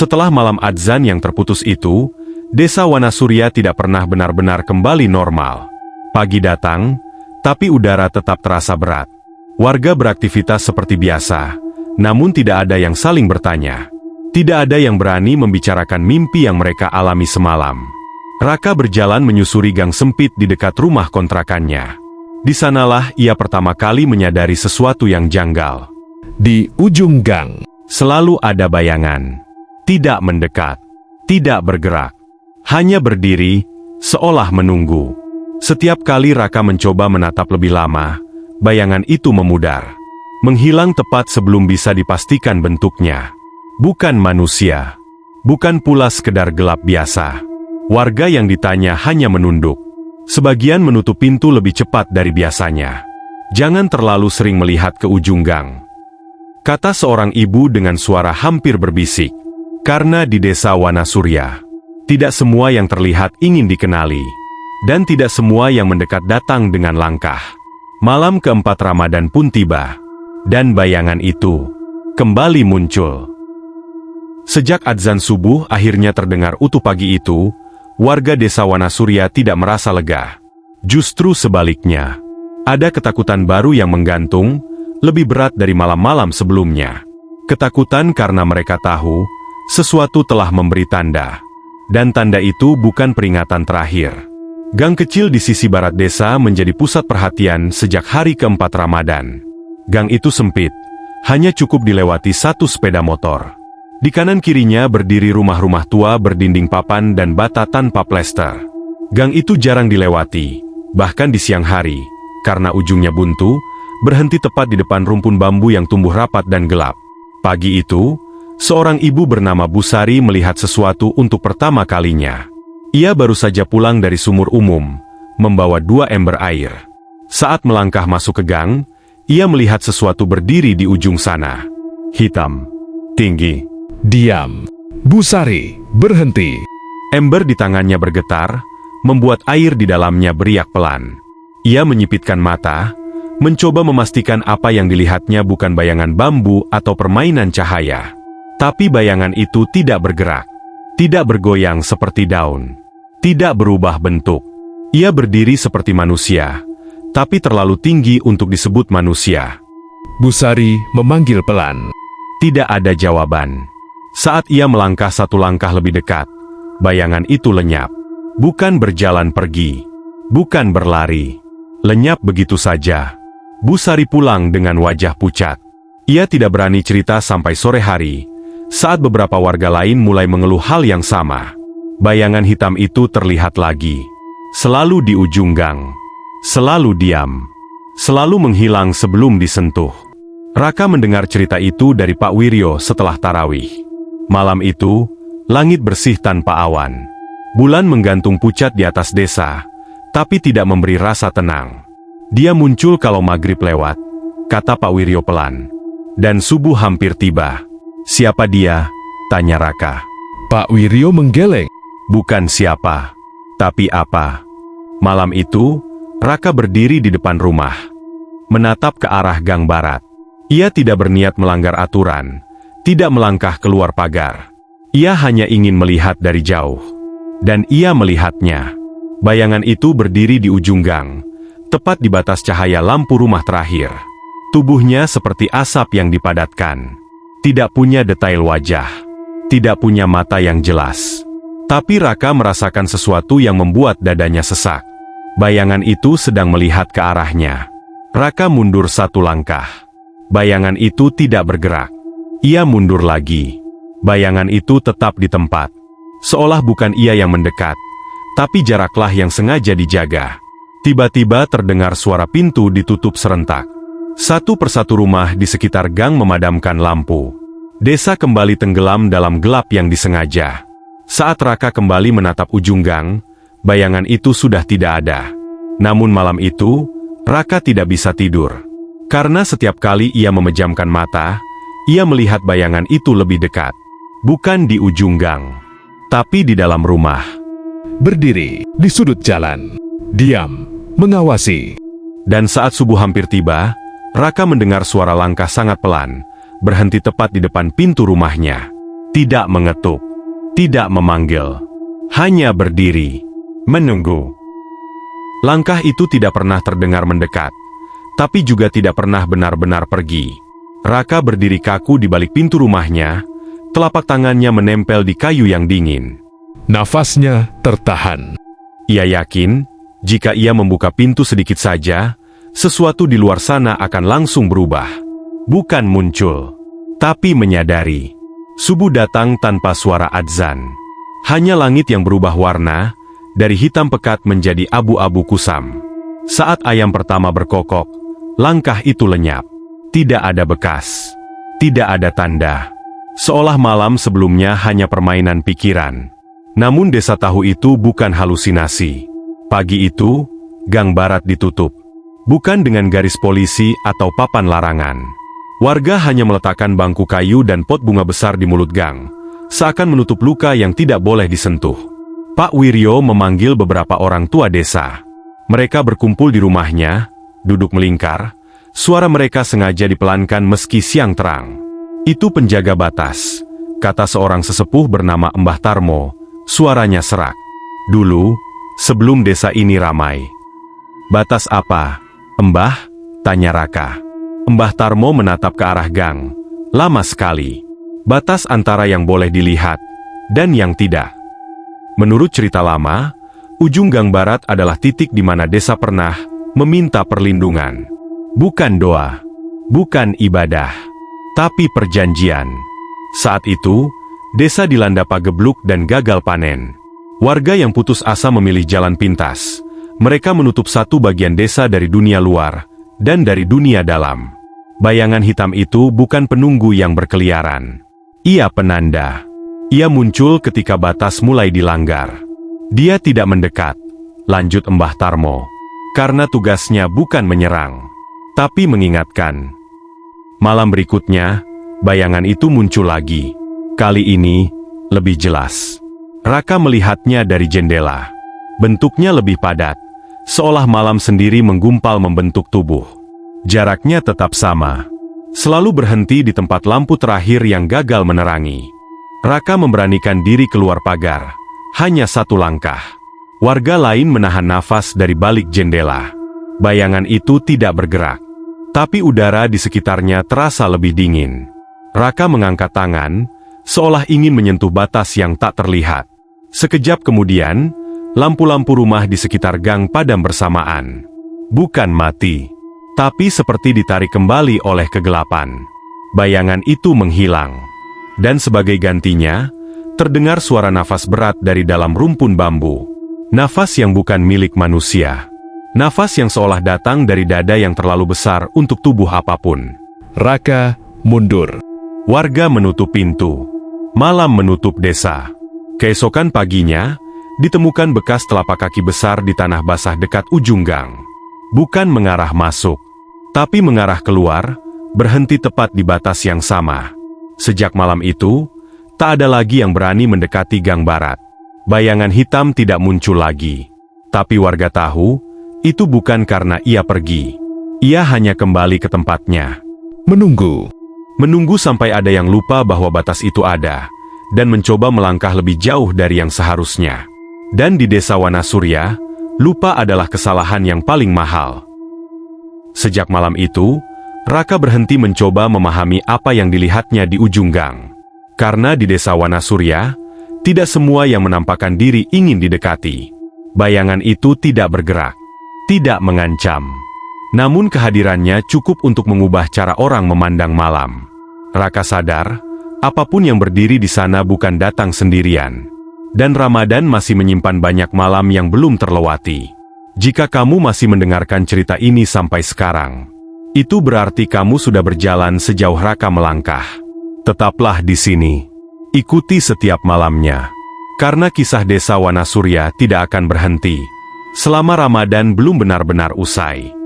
Setelah malam adzan yang terputus itu, Desa Wanasurya tidak pernah benar-benar kembali normal. Pagi datang, tapi udara tetap terasa berat. Warga beraktivitas seperti biasa, namun tidak ada yang saling bertanya. Tidak ada yang berani membicarakan mimpi yang mereka alami semalam. Raka berjalan menyusuri gang sempit di dekat rumah kontrakannya. Di sanalah ia pertama kali menyadari sesuatu yang janggal. Di ujung gang, selalu ada bayangan. Tidak mendekat, tidak bergerak. Hanya berdiri, seolah menunggu. Setiap kali Raka mencoba menatap lebih lama, bayangan itu memudar. Menghilang tepat sebelum bisa dipastikan bentuknya. Bukan manusia. Bukan pula sekedar gelap biasa. Warga yang ditanya hanya menunduk. Sebagian menutup pintu lebih cepat dari biasanya. Jangan terlalu sering melihat ke ujung gang, kata seorang ibu dengan suara hampir berbisik. Karena di Desa Wanasurya, tidak semua yang terlihat ingin dikenali. Dan tidak semua yang mendekat datang dengan langkah. Malam keempat Ramadan pun tiba. Dan bayangan itu kembali muncul. Sejak adzan subuh akhirnya terdengar utuh pagi itu, warga Desa Wanasurya tidak merasa lega. Justru sebaliknya, ada ketakutan baru yang menggantung, lebih berat dari malam-malam sebelumnya. Ketakutan karena mereka tahu, sesuatu telah memberi tanda. Dan tanda itu bukan peringatan terakhir. Gang kecil di sisi barat desa menjadi pusat perhatian sejak hari keempat Ramadan. Gang itu sempit, hanya cukup dilewati satu sepeda motor. Di kanan kirinya berdiri rumah-rumah tua berdinding papan dan bata tanpa plester. Gang itu jarang dilewati, bahkan di siang hari, karena ujungnya buntu, berhenti tepat di depan rumpun bambu yang tumbuh rapat dan gelap. Pagi itu, seorang ibu bernama Busari melihat sesuatu untuk pertama kalinya. Ia baru saja pulang dari sumur umum, membawa 2 ember air. Saat melangkah masuk ke gang, ia melihat sesuatu berdiri di ujung sana. Hitam, tinggi. Diam. Busari berhenti. Ember di tangannya bergetar, membuat air di dalamnya beriak pelan. Ia menyipitkan mata, mencoba memastikan apa yang dilihatnya bukan bayangan bambu atau permainan cahaya. Tapi bayangan itu tidak bergerak, tidak bergoyang seperti daun, tidak berubah bentuk. Ia berdiri seperti manusia, tapi terlalu tinggi untuk disebut manusia. Busari memanggil pelan. Tidak ada jawaban. Saat ia melangkah 1 langkah lebih dekat, bayangan itu lenyap. Bukan berjalan pergi, bukan berlari. Lenyap begitu saja. Busari pulang dengan wajah pucat. Ia tidak berani cerita sampai sore hari, saat beberapa warga lain mulai mengeluh hal yang sama. Bayangan hitam itu terlihat lagi. Selalu di ujung gang. Selalu diam. Selalu menghilang sebelum disentuh. Raka mendengar cerita itu dari Pak Wiryo setelah tarawih. Malam itu, langit bersih tanpa awan. Bulan menggantung pucat di atas desa, tapi tidak memberi rasa tenang. Dia muncul kalau maghrib lewat, kata Pak Wiryo pelan. Dan subuh hampir tiba. Siapa dia? Tanya Raka. Pak Wiryo menggeleng. Bukan siapa, tapi apa. Malam itu, Raka berdiri di depan rumah, menatap ke arah gang barat. Ia tidak berniat melanggar aturan, tidak melangkah keluar pagar. Ia hanya ingin melihat dari jauh. Dan ia melihatnya. Bayangan itu berdiri di ujung gang, tepat di batas cahaya lampu rumah terakhir. Tubuhnya seperti asap yang dipadatkan. Tidak punya detail wajah. Tidak punya mata yang jelas. Tapi Raka merasakan sesuatu yang membuat dadanya sesak. Bayangan itu sedang melihat ke arahnya. Raka mundur 1 langkah. Bayangan itu tidak bergerak. Ia mundur lagi. Bayangan itu tetap di tempat. Seolah bukan ia yang mendekat, tapi jaraklah yang sengaja dijaga. Tiba-tiba terdengar suara pintu ditutup serentak. Satu persatu rumah di sekitar gang memadamkan lampu. Desa kembali tenggelam dalam gelap yang disengaja. Saat Raka kembali menatap ujung gang, bayangan itu sudah tidak ada. Namun malam itu, Raka tidak bisa tidur. Karena setiap kali ia memejamkan mata, ia melihat bayangan itu lebih dekat. Bukan di ujung gang, tapi di dalam rumah. Berdiri di sudut jalan. Diam, mengawasi. Dan saat subuh hampir tiba, Raka mendengar suara langkah sangat pelan, berhenti tepat di depan pintu rumahnya. tidak mengetuk, tidak memanggil, hanya berdiri, menunggu. Langkah itu tidak pernah terdengar mendekat, tapi juga tidak pernah benar-benar pergi. Raka berdiri kaku di balik pintu rumahnya, telapak tangannya menempel di kayu yang dingin. Nafasnya tertahan. Ia yakin, jika ia membuka pintu sedikit saja, sesuatu di luar sana akan langsung berubah. Bukan muncul, tapi menyadari. Subuh datang tanpa suara adzan. Hanya langit yang berubah warna, dari hitam pekat menjadi abu-abu kusam. Saat ayam pertama berkokok, langkah itu lenyap. Tidak ada bekas, tidak ada tanda. Seolah malam sebelumnya hanya permainan pikiran. Namun desa tahu itu bukan halusinasi. Pagi itu, gang barat ditutup. Bukan dengan garis polisi atau papan larangan. Warga hanya meletakkan bangku kayu dan pot bunga besar di mulut gang, seakan menutup luka yang tidak boleh disentuh. Pak Wiryo memanggil beberapa orang tua desa. Mereka berkumpul di rumahnya, duduk melingkar. Suara mereka sengaja dipelankan meski siang terang. Itu penjaga batas, kata seorang sesepuh bernama Mbah Tarmo. Suaranya serak. Dulu, sebelum desa ini ramai. Batas apa, Mbah? Tanya Raka. Mbah Tarmo menatap ke arah gang. Lama sekali. Batas antara yang boleh dilihat dan yang tidak. Menurut cerita lama, ujung gang barat adalah titik di mana desa pernah meminta perlindungan. Bukan doa, bukan ibadah, tapi perjanjian. Saat itu, desa dilanda pagebluk dan gagal panen. Warga yang putus asa memilih jalan pintas. Mereka menutup satu bagian desa dari dunia luar dan dari dunia dalam. Bayangan hitam itu bukan penunggu yang berkeliaran. Ia penanda. Ia muncul ketika batas mulai dilanggar. Dia tidak mendekat, lanjut Mbah Tarmo, karena tugasnya bukan menyerang, tapi mengingatkan. Malam berikutnya, bayangan itu muncul lagi. Kali ini, lebih jelas. Raka melihatnya dari jendela. Bentuknya lebih padat, seolah malam sendiri menggumpal membentuk tubuh. Jaraknya tetap sama. Selalu berhenti di tempat lampu terakhir yang gagal menerangi. Raka memberanikan diri keluar pagar. Hanya satu langkah. Warga lain menahan nafas dari balik jendela. Bayangan itu tidak bergerak. Tapi udara di sekitarnya terasa lebih dingin. Raka mengangkat tangan, seolah ingin menyentuh batas yang tak terlihat. Sekejap kemudian, lampu-lampu rumah di sekitar gang padam bersamaan. Bukan mati, tapi seperti ditarik kembali oleh kegelapan. Bayangan itu menghilang. Dan sebagai gantinya, terdengar suara nafas berat dari dalam rumpun bambu. Nafas yang bukan milik manusia. Nafas yang seolah datang dari dada yang terlalu besar untuk tubuh apapun. Raka mundur. Warga menutup pintu. Malam menutup desa. Keesokan paginya, ditemukan bekas telapak kaki besar di tanah basah dekat ujung gang. Bukan mengarah masuk, tapi mengarah keluar, berhenti tepat di batas yang sama. Sejak malam itu, tak ada lagi yang berani mendekati gang barat. Bayangan hitam tidak muncul lagi. Tapi warga tahu, itu bukan karena ia pergi. Ia hanya kembali ke tempatnya. Menunggu. Menunggu sampai ada yang lupa bahwa batas itu ada, dan mencoba melangkah lebih jauh dari yang seharusnya. Dan di desa Wanasurya, lupa adalah kesalahan yang paling mahal. Sejak malam itu, Raka berhenti mencoba memahami apa yang dilihatnya di ujung gang. Karena di desa Wanasurya, tidak semua yang menampakkan diri ingin didekati. Bayangan itu tidak bergerak, tidak mengancam. Namun kehadirannya cukup untuk mengubah cara orang memandang malam. Raka sadar, apapun yang berdiri di sana bukan datang sendirian. Dan Ramadan masih menyimpan banyak malam yang belum terlewati. Jika kamu masih mendengarkan cerita ini sampai sekarang, itu berarti kamu sudah berjalan sejauh Raka melangkah. Tetaplah di sini. Ikuti setiap malamnya. Karena kisah desa Wanasurya tidak akan berhenti selama Ramadan belum benar-benar usai.